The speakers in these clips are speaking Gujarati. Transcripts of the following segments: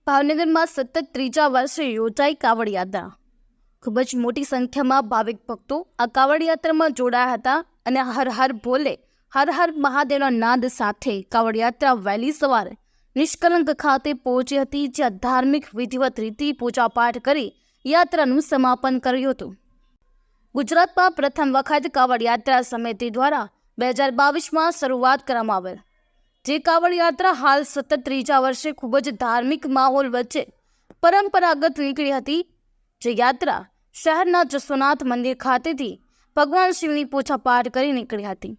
ભાવનગરમાં સતત ત્રીજા વર્ષે યોજાઈ કાવડ યાત્રા। ખૂબ જ મોટી સંખ્યામાં ભાવિક ભક્તો આ કાવડ યાત્રામાં જોડાયા હતા અને હર હર ભોલે, હર હર મહાદેવના નાદ સાથે કાવડ યાત્રા વહેલી સવારે નિષ્કલંક ખાતે પહોંચી હતી, જ્યાં ધાર્મિક વિધિવત રીતે પૂજાપાઠ કરી યાત્રાનું સમાપન કર્યું હતું। ગુજરાતમાં પ્રથમ વખત કાવડ યાત્રા સમિતિ દ્વારા 2022માં શરૂઆત કરવામાં આવેલ, જે કાવડ યાત્રા હાલ સતત ત્રીજા વર્ષે ખૂબ જ ધાર્મિક માહોલ વચ્ચે પરંપરાગત નીકળી હતી। જે યાત્રા શહેરના જસોનાથ મંદિર ખાતેથી ભગવાન શિવની પૂજાપાઠ કરી નીકળી હતી।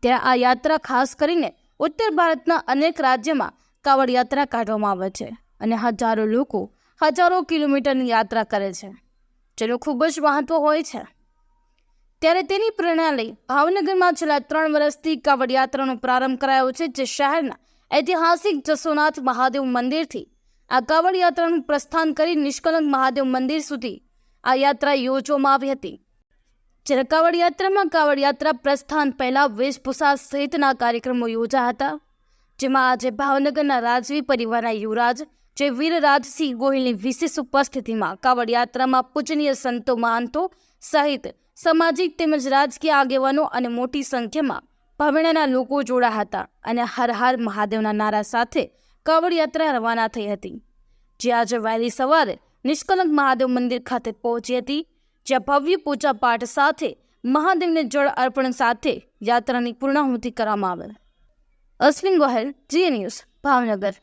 ત્યાં આ યાત્રા ખાસ કરીને ઉત્તર ભારતના અનેક રાજ્યમાં કાવડ યાત્રા કાઢવામાં આવે છે અને હજારો લોકો હજારો કિલોમીટરની યાત્રા કરે છે, જેનું ખૂબ જ મહત્વ હોય છે। ત્યારે તેની પ્રેરણા લઈ ભાવનગરમાં છેલ્લા 3 વર્ષથી કાવડ યાત્રાનો પ્રારંભ કરાયો છે, જે શહેરના ઐતિહાસિક જસોનાથ મહાદેવ મંદિરથી આ કાવડ યાત્રાનું પ્રસ્થાન કરી નિષ્કલંક મહાદેવ મંદિર સુધી આ યાત્રા યોજવામાં આવી હતી। જ્યારે કાવડ યાત્રામાં કાવડ યાત્રા પ્રસ્થાન પહેલા વેશભૂષા સહિતના કાર્યક્રમો યોજાયા હતા, જેમાં આજે ભાવનગરના રાજવી પરિવારના યુવરાજ જે વીરરાજસિંહ ગોહિલની વિશેષ ઉપસ્થિતિમાં કાવડ યાત્રામાં પૂજનીય સંતો મહંતો સહિત સામાજિક તેમજ રાજકીય આગેવાનો અને મોટી સંખ્યામાં ભાવણાના લોકો જોડાયા હતા અને હર હર મહાદેવના નારા સાથે કાવડ યાત્રા રવાના થઈ હતી, જે આજે વહેલી સવારે નિષ્કલંક મહાદેવ મંદિર ખાતે પહોંચી હતી, જ્યાં ભવ્ય પૂજા પાઠ સાથે મહાદેવને જળ અર્પણ સાથે યાત્રાની પૂર્ણાહુતિ કરવામાં આવેલ। Ashwin Gohil, GA news, Bhavnagar.